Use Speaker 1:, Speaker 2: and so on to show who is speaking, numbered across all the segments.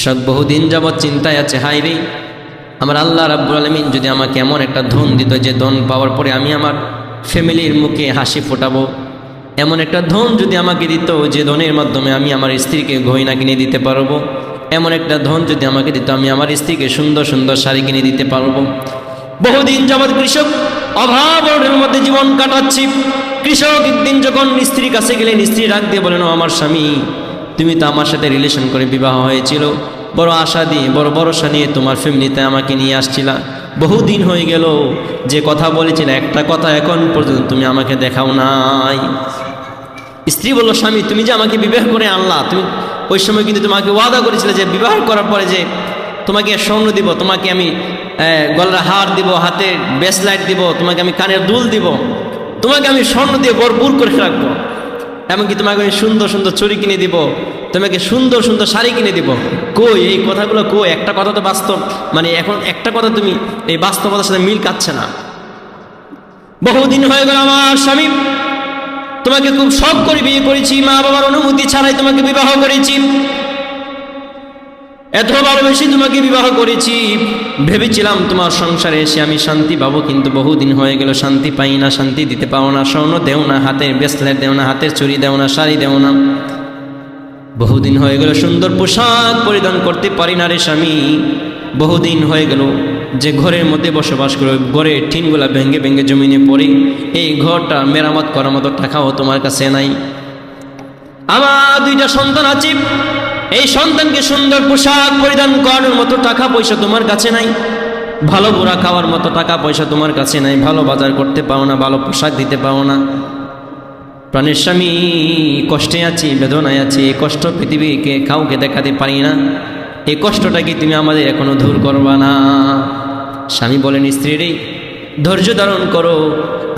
Speaker 1: কৃষক বহুদিন যাবৎ চিন্তায় আছে, হাই রে আমার আল্লাহ রাব্বুল আলামিন যদি আমাকে এমন একটা ধন দিত যে ধন পাওয়ার পরে আমি আমার ফ্যামিলির মুখে হাসি ফোটাবো, এমন একটা ধন যদি আমাকে দিত যে ধনের মাধ্যমে আমি আমার স্ত্রীকে গয়না কিনে দিতে পারবো, এমন একটা ধন যদি আমাকে দিত আমি আমার স্ত্রীকে সুন্দর সুন্দর শাড়ি কিনে দিতে পারবো। বহুদিন যাবৎ কৃষক অভাবের মধ্যে জীবন কাটাচ্ছি। কৃষক একদিন যখন স্ত্রীর কাছে গেলেন, স্ত্রী ডাক দিয়ে বলেন, আমার স্বামী, তুমি তো আমার সাথে রিলেশন করে বিবাহ হয়েছিল, বড় আশা দিয়ে বড় ভরসা নিয়ে তোমার ফ্যামিলিতে আমাকে নিয়ে আসছিলা, বহুদিন হয়ে গেল যে কথা বলেছিলে একটা কথা এখন পর্যন্ত তুমি আমাকে দেখাও নাই। স্ত্রী বলল, স্বামী তুমি যে আমাকে বিবাহ করে আনলা, তুমি ওই সময় কিন্তু তোমাকে ওয়াদা করেছিলে যে বিবাহ করার পরে যে তোমাকে স্বর্ণ দিব, তোমাকে আমি গলার হার দিব, হাতে ব্রেসলেট দিব, তোমাকে আমি কানের দুল দিব, তোমাকে আমি স্বর্ণ দিয়ে ভরপুর করে রাখবো, এমনকি তোমাকে আমি সুন্দর সুন্দর চুড়ি কিনে দিব, তোমাকে সুন্দর সুন্দর শাড়ি কিনে দিব। কই এই কথাগুলো কই? একটা কথা তো বাস্তব, মানে এখন একটা কথা তুমি এই বাস্তবতার সাথে মিল খাচ্ছে না। বহুদিন হয়ে গেল আমার স্বামী, তোমাকে খুব শখ করে বিয়ে করেছি, মা বাবার অনুমতি ছাড়াই তোমাকে বিবাহ করেছি, এত ভালোবেসে তোমাকে বিবাহ করেছি, ভেবেছিলাম তোমার সংসারে এসে আমি শান্তি পাবো, কিন্তু বহুদিন হয়ে গেল শান্তি পাই না, শান্তি দিতে পাও না, স্বর্ণ দেও না, হাতের ব্রেসলেট দেও না, হাতের চুড়ি দেও না, শাড়ি দেও না, বহুদিন হয়ে গেল সুন্দর পোশাক পরিধান করতে পারি না রে স্বামী। বহুদিন হয়ে গেল যে ঘরের মধ্যে বসবাস করে ঘরের টিনগুলা ভেঙে ভেঙে জমিনে পড়ে, এই ঘরটা মেরামত করার মতো টাকাও তোমার কাছে নাই। আমার দুইটা সন্তান আছে, এই সন্তানকে সুন্দর পোশাক পরিধান করানোর মতো টাকা পয়সা তোমার কাছে নাই, ভালো বুড়া খাওয়ার মতো টাকা পয়সা তোমার কাছে নাই, ভালো বাজার করতে পারো না, ভালো পোশাক দিতে পারো না। প্রাণের স্বামী, কষ্টে আছি, বেদনায় আছি, এই কষ্ট পৃথিবীকে কাউকে দেখাতে পারি না, এই কষ্টটা কি তুমি আমাদের এখনো দূর করবা না? স্বামী বলেন, স্ত্রী রে ধৈর্য ধারণ করো,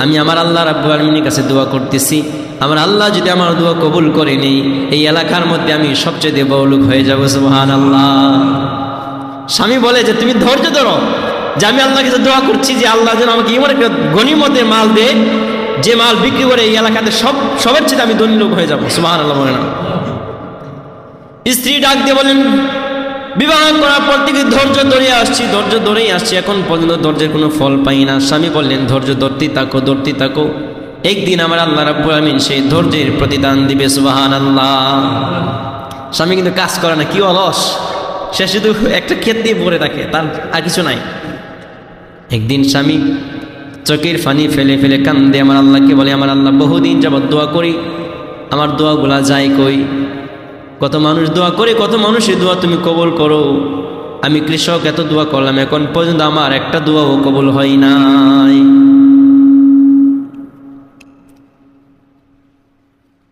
Speaker 1: আমি আমার আল্লাহ রাব্বুল আলামিনের কাছে দোয়া করতেছি, আমার আল্লাহ যদি আমার দোয়া কবুল করে নেই, এই এলাকার মধ্যে আমি সবচেয়ে বড় লোক হয়ে যাবো। সুবহানাল্লাহ। স্বামী বলে যে তুমি ধৈর্য ধরো, যে আমি আল্লাহর কাছে দোয়া করছি যে আল্লাহ যেন আমাকে এমন একটা গনিমতের মাল দে, যে মাল বিক্রি করে এই এলাকাতে সবার চেয়ে আমি ধনী লোক হয়ে যাবো। সুবহানাল্লাহ বলে না? স্ত্রী ডাক দিয়ে বলেন, বিবাহ করার পর থেকে ধৈর্য ধরে আসছি, ধৈর্য ধরেই আসছি, এখন পর্যন্ত ধৈর্যের কোনো ফল পাই না। স্বামী বললেন, ধৈর্য ধরতে থাকো, ধরতে থাকো, একদিন আমার আল্লাহ রাব্বুল আলামিন সেই ধৈর্যের প্রতিদান দিবে। সুবহানাল্লাহ। স্বামী কিন্তু কাজ করে না, কি অলস, সে শুধু একটা ক্ষেত দিয়ে পড়ে থাকে, তার আর কিছু নাই। একদিন স্বামী চোখের পানি ফেলে ফেলে কান্দে আমার আল্লাহকে বলে, আমার আল্লাহ বহুদিন যাবৎ দোয়া করি, আমার দোয়াগুলা যায় কই? কত মানুষ দোয়া করে, কত মানুষের দোয়া তুমি কবুল করো, আমি কৃষক এত দোয়া করলাম, এখন পর্যন্ত আমার একটা দোয়াও কবুল হয় নাই।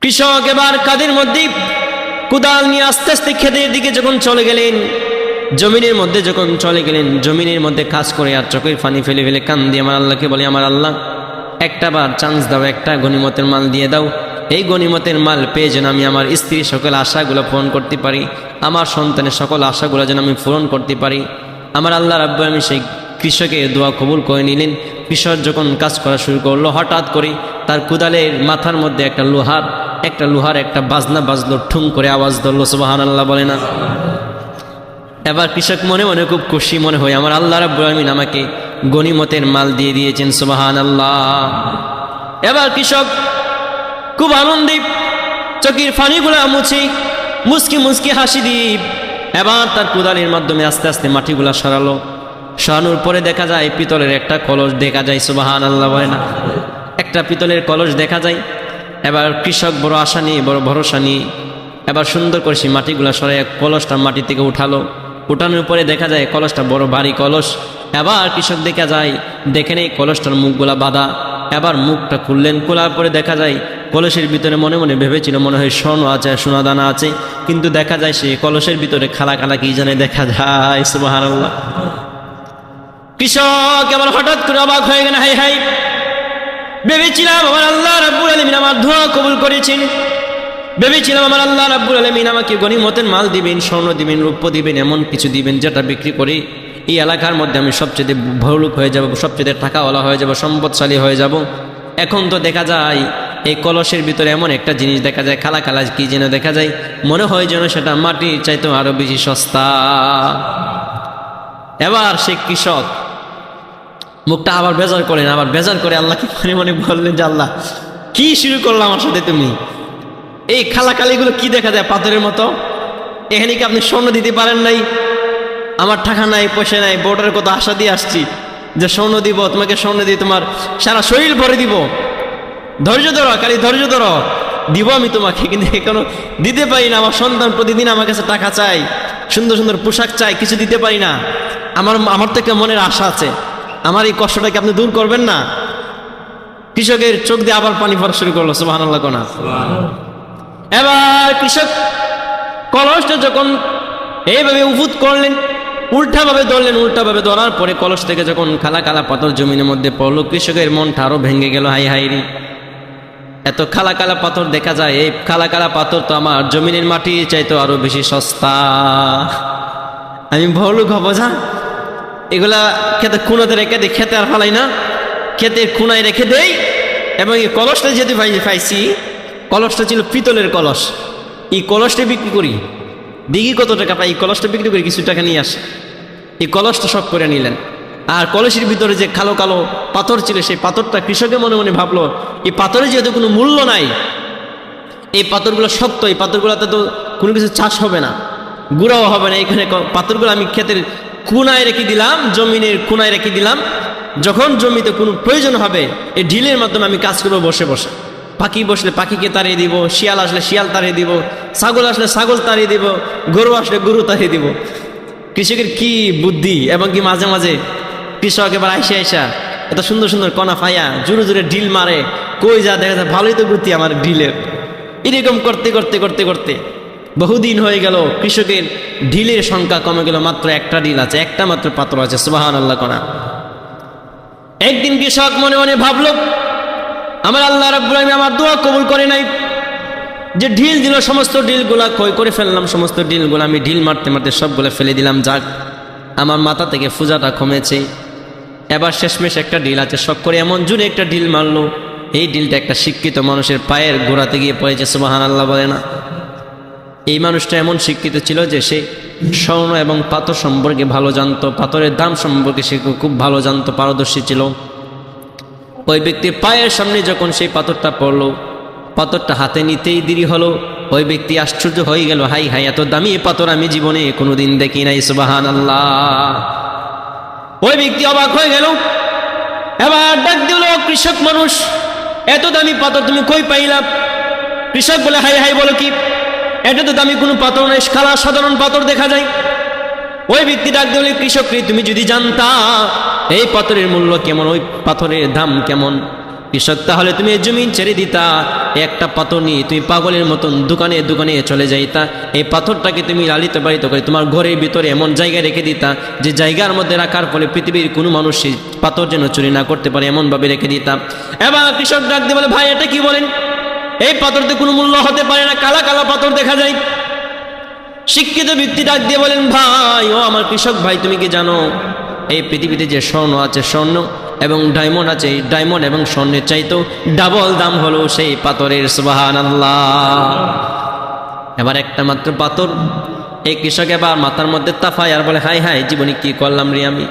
Speaker 1: কৃষক এবার কাদের মধ্যে কুদাল নিয়ে আস্তে আস্তে ক্ষেতের দিকে যখন চলে গেলেন, জমিনের মধ্যে যখন চলে গেলেন, জমিনের মধ্যে কাজ করে আর চোখের পানি ফেলে ফেলে কান্দি আমার আল্লাহকে বলে, আমার আল্লাহ একটা বার চান্স দাও, একটা গনিমতের মাল দিয়ে দাও, এই গনিমতের মাল পেয়ে যেন আমি আমার স্ত্রীর সকল আশাগুলো পূরণ করতে পারি, আমার সন্তানের সকল আশাগুলো যেন আমি পূরণ করতে পারি। আমার আল্লাহ রাব্বুল আলামিন সেই কৃষকের দোয়া কবুল করে নিলেন। কৃষক যখন কাজ করা শুরু করলো, হঠাৎ করে তার কুদালের মাথার মধ্যে একটা লোহার একটা বাজনা বাজলো, ঠুং করে আওয়াজ ধরলো। সুবহানাল্লাহ বলে না? এবার কৃষক মনে মনে খুব খুশি মনে হয়, আমার আল্লাহ রাব্বুল আলামিন আমাকে গনিমতের মাল দিয়ে দিয়েছেন। সুবহানাল্লাহ। এবার কৃষক খুব আনন্দে চোখের পানিগুলা মুচকি মুচকি হাসি দ্বীপ এবার তার কুদালের মাধ্যমে আস্তে আস্তে মাটিগুলা সরালো। সরানোর পরে দেখা যায় পিতলের একটা কলস দেখা যায়। সুবহানাল্লাহ বলে না? একটা পিতলের কলস দেখা যায়। এবার কৃষক বড় আশা নিয়ে, বড় ভরসা নিয়ে এবার সুন্দর করে সেই মাটিগুলা সরাই কলসটা মাটি থেকে উঠানোর পরে দেখা যায় কলসটা বড় ভারী কলস। এবার কৃষক দেখা যায়, দেখেন এই কলসটার মুখগুলা বাঁধা। এবার মুখটা খুললেন, খোলার পরে দেখা যায় কলসের ভিতরে মনে মনে ভেবেছিল মনে হয় স্বর্ণ আছে, সোনা দানা আছে, কিন্তু দেখা যায় সে কলসের ভিতরে খালা খালা কি জানে দেখা যায়। সুবহানাল্লাহ। কৃষক এবার হঠাৎ করে অবাক হয়ে গেল, হাই হাই, ভেবেছিলাম আমার আল্লাহ রাব্বুল আলামিন আমার দোয়া কবুল করেছেন, ভেবেছিলাম আমার আল্লাহ রাব্বুল আলামিন আমাকে গনিমতের মাল দিবেন, স্বর্ণ দিবেন, রূপ্য দিবেন, এমন কিছু দিবেন যেটা বিক্রি করে এই এলাকার মধ্যে আমি সবচেয়ে বড়লোক হয়ে যাব, সবচেয়ে টাকাওয়ালা হয়ে যাব, সম্পদশালী হয়ে যাব। এখন তো দেখা যায় এই কলসের ভিতরে এমন একটা জিনিস দেখা যায়, খালা খালা কি যেন দেখা যায়, মনে হয় যেন সেটা মাটির চাইতেও আরো বেশি সস্তা। এবার সে কৃষক মুখটা আবার বেজার করেন, আবার বেজার করে আল্লাহকে মনে মনে বললেন যে আল্লাহ কি শুরু করলাম আমার সাথে তুমি, এই খালাকালিগুলো কি দেখা যায় পাথরের মতো, এখানে কি আপনি স্বর্ণ দিতে পারেন নাই? আমার টাকা নাই, পয়সা নাই, বোর্ডের কত আশা দিয়ে আসছি যে স্বর্ণ দিব, তোমাকে স্বর্ণ দিয়ে তোমার সারা শরীর ভরে দিব, ধৈর্য ধরো খালি ধৈর্য ধরো, দিব আমি তোমাকে, কিন্তু এখনো দিতে পারি না। আমার সন্তান প্রতিদিন আমার কাছে টাকা চাই, সুন্দর সুন্দর পোশাক চাই, কিছু দিতে পারি না। আমার তো একটা মনের আশা আছে, আমার এই কষ্টটাকে আপনি দূর করবেন না? কৃষকের চোখ দিয়ে আবার পানি পড়া শুরু করলো, সুবহানাল্লাহ কোনা। এবার কৃষক কলসটা যখন এইভাবে উফুত করলেন, উল্টাভাবে ধরলেন, উল্টাভাবে ধরার পরে কলস থেকে যখন খালা খালা পাথর জমিনের মধ্যে পড়লো, কৃষকের মনটা আরো ভেঙে গেল। হাই হাই রে, এত খালা খালা পাথর দেখা যায়, এই খালা খালা পাথর তো আমার জমিনের মাটি চাইতো আরো বেশি সস্তা। আমি ভরলুক হব যা, এগুলা খেতে খুনাতে রেখে দিই, খেতে আর ফালাই না, ক্ষেতের খুনায় রেখে দেই। এবং এই কলসটা যেহেতু পাইছি, কলসটা ছিল পিতলের কলস, এই কলসটা বিক্রি করি, দেখি কত টাকা পাই, এই কলসটা বিক্রি করি, কিছু টাকা নিয়ে আসে। এই কলসটা সব করে নিলেন। আর কলসের ভিতরে যে কালো কালো পাথর ছিল, সেই পাথরটা কৃষকের মনে মনে ভাবলো এই পাথরে যেহেতু কোনো মূল্য নাই, এই পাথরগুলো সত্য, এই পাথরগুলোতে তো কোনো কিছু চাষ হবে না, গুঁড়াও হবে না, এখানে পাথরগুলো আমি ক্ষেতের খুনায় রেখে দিলাম, জমিনের খুনায় রেখে দিলাম, যখন জমিতে কোনো প্রয়োজন হবে এই ঢিলের মাধ্যমে আমি কাজ করবো বসে বসে। পাখি বসলে পাখিকে তাড়িয়ে দিব, শিয়াল আসলে শিয়াল তাড়িয়ে দিব, ছাগল আসলে ছাগল তাড়িয়ে দিব, গরু আসলে গরু তাড়িয়ে দিব। কৃষকের কি বুদ্ধি! এবং কি মাঝে মাঝে কৃষক এবার আইসা এত সুন্দর সুন্দর কণা ফাইয়া জোরে জোরে ঢিল মারে, কই যা দেখা যায় ভালোই তো গতি আমার ঢিলের। এরকম করতে করতে করতে করতে বহুদিন হয়ে গেল, কৃষকের ঢিলের সংখ্যা কমে গেল, মাত্র একটা ঢিল আছে, একটা মাত্র পাথর আছে, সুবহানাল্লাহ কোনা। একদিন কৃষক মনে মনে ভাবলো, আমার আল্লাহ রাব্বুল আলামিন আমার দোয়া কবুল করে নাই, যে ঢিল দিল সমস্ত ঢিলগুলা ক্ষয় করে ফেললাম, সমস্ত ঢিলগুলা আমি ঢিল মারতে মারতে সবগুলো ফেলে দিলাম, যাক আমার মাথা থেকে ফুজাটা কমেছে। এবার শেষমেশ একটা ঢিল আছে, শখ করে এমন জোরে একটা ঢিল মারলো, এই ঢিলটা একটা শিক্ষিত মানুষের পায়ের গোড়াতে গিয়ে পড়েছে, সুবহানাল্লাহ বলে না। এই মানুষটা এমন শিক্ষিত ছিল যে সে স্বর্ণ এবং পাথর সম্পর্কে ভালো জানতো, পাথরের দাম সম্পর্কে সে খুব ভালো জানতো, পারদর্শী ছিল। ওই ব্যক্তির পায়ের সামনে যখন সেই পাথরটা পড়লো, পাথরটা হাতে নিতেই দেরি হলো, ওই ব্যক্তি আশ্চর্য হয়ে গেল, হাই হাই এত দামি পাথর আমি জীবনে কোনোদিন দেখি নাই, সুবহানাল্লাহ। ওই ব্যক্তি অবাক হয়ে গেল, এবার ডাক দিল, কৃষক মানুষ এত দামি পাথর তুমি কই পাইলা? কৃষক বলে, হাই হাই বলো কি, এটা তো দামি কোনো পাথর নয়, খালা সাধারণ পাথর দেখা যায়। ওই ব্যক্তি ডাক দিল, কৃষক তুমি যদি জানতা এই পাথরের মূল্য কেমন, ওই পাথরের দাম কেমন, কৃষক তাহলে তুমি এই জমিন ছেড়ে দিতা, একটা পাথর নিয়ে তুমি পাগলের মতন দোকানে দোকানে চলে যাইতা, এই পাথরটাকে তুমি লালিত পালিত করে তোমার ঘরের ভিতরে এমন জায়গায় রেখে দিতা যে জায়গার মধ্যে রাখার ফলে পৃথিবীর কোনো মানুষ সেই পাথর যেন চুরি না করতে পারে, এমনভাবে রেখে দিতাম। এবার কৃষক ডাক দিয়ে বলে, ভাই এটা কি বলেন, এই পাথরতে কোনো মূল্য হতে পারে না, কালা কালা পাথর দেখা যায়। শিক্ষিত ব্যক্তি ডাক দিয়ে বলেন, ভাই ও আমার কৃষক ভাই, তুমি কি জানো এই পৃথিবীতে যে স্বর্ণ আছে, স্বর্ণ এবং ডায়মন্ড আছে, এই ডায়মন্ড এবং স্বর্ণের চাইতেও ডাবল দাম হলো সেই পাথরের, সুবহানাল্লাহ। এবার একটা মাত্র পাথর, এই কৃষক এবার মাথার মধ্যে তাফায় আর বলে, হাই হাই জীবনে কি করলাম রে আমি,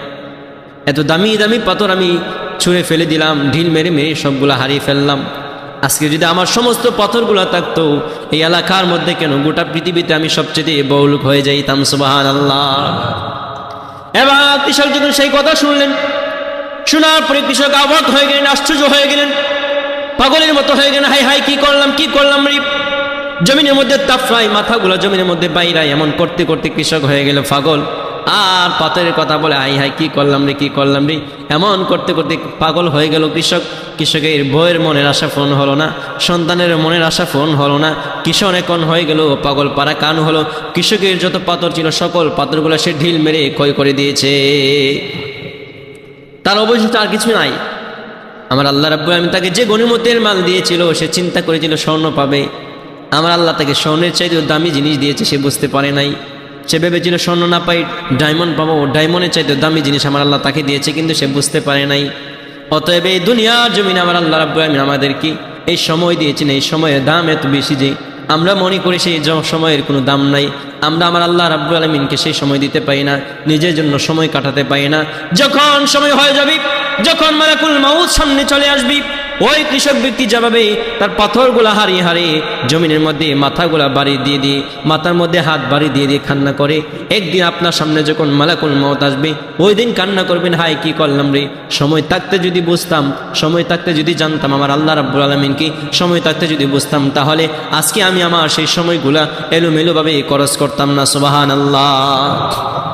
Speaker 1: এত দামি দামি পাথর আমি ছুঁড়ে ফেলে দিলাম, ঢিল মেরে মেরে সবগুলা হারিয়ে ফেললাম। আজকে যদি আমার সমস্ত পাথরগুলো থাকতো এই এলাকার মধ্যে, কেন গোটা পৃথিবীতে আমি সবচেয়ে বড়লোক হয়ে যাইতাম, সুবহানাল্লাহ। এবার কৃষক যখন সেই কথা শুনলেন, শোনার পরে কৃষক অবাক হয়ে গেলেন, আশ্চর্য হয়ে গেলেন, পাগলের মতো হয়ে গেলেন, হাই হাই কি করলাম রে। জমিনের মধ্যে তাফরাই, মাথাগুলো জমিনের মধ্যে বাইরাই, এমন করতে করতে কৃষক হয়ে গেল পাগল। আর পাথরের কথা বলে, হাই হাই কি করলাম রে, এমন করতে করতে পাগল হয়ে গেল কৃষক। কৃষকের বইয়ের মনের আশা পূরণ হলো না, সন্তানের মনের আশা পূরণ হলো না, কৃষক এখন হয়ে গেল পাগল পাড়া কান হলো। কৃষকের যত পাথর ছিল সকল পাথরগুলো সে ঢিল মেরে ক্ষয় করে দিয়েছে, তার অবশিষ্ট আর কিছু নাই। আমার আল্লাহ রাব্বুল আলামিন তাকে যে গনিমতের মাল দিয়েছিল, সে চিন্তা করেছিল স্বর্ণ পাবে, আমার আল্লাহ তাকে স্বর্ণের চাইতেও দামি জিনিস দিয়েছে, সে বুঝতে পারে নাই। সে ভেবেছিল স্বর্ণ না পাই ডায়মন্ড পাবো, ডায়মন্ডের চাইতেও দামি জিনিস আমার আল্লাহ তাকে দিয়েছে, কিন্তু সে বুঝতে পারে নাই। অতএব এই দুনিয়ার জমিনে আমার আল্লাহ রাব্বুল আলামিন আমাদের কি এই সময় দিয়েছেন, এই সময়ের দাম এত বেশি যে আমরা মনে করি সেই সময়ের কোনো দাম নাই। আমরা আমার আল্লাহ রাব্বুল আলামিনকে সেই সময় দিতে পারি না, নিজের জন্য সময় কাটাতে পারি না। যখন সময় হয়ে যাবে, যখন মালাকুল মাউত সামনে চলে আসবি, ওই কৃষক ব্যক্তি যাবে তার পাথরগুলা হারিয়ে হারিয়ে জমিনের মধ্যে মাথাগুলা বাড়ি দিয়ে দিয়ে, মাথার মধ্যে হাত বাড়ি দিয়ে দিয়ে কান্না করে। একদিন আপনার সামনে যখন মালাকুল মাউত আসবে, ওই দিন কান্না করবেন, হায় কি করলাম রে, সময় থাকতে যদি বুঝতাম, সময় থাকতে যদি জানতাম আমার আল্লাহ রাব্বুল আলামিনকে, সময় থাকতে যদি বুঝতাম, তাহলে আজকে আমি আমার সেই সময়গুলা এলোমেলোভাবে খরচ করতাম না। সুবহানাল্লাহ।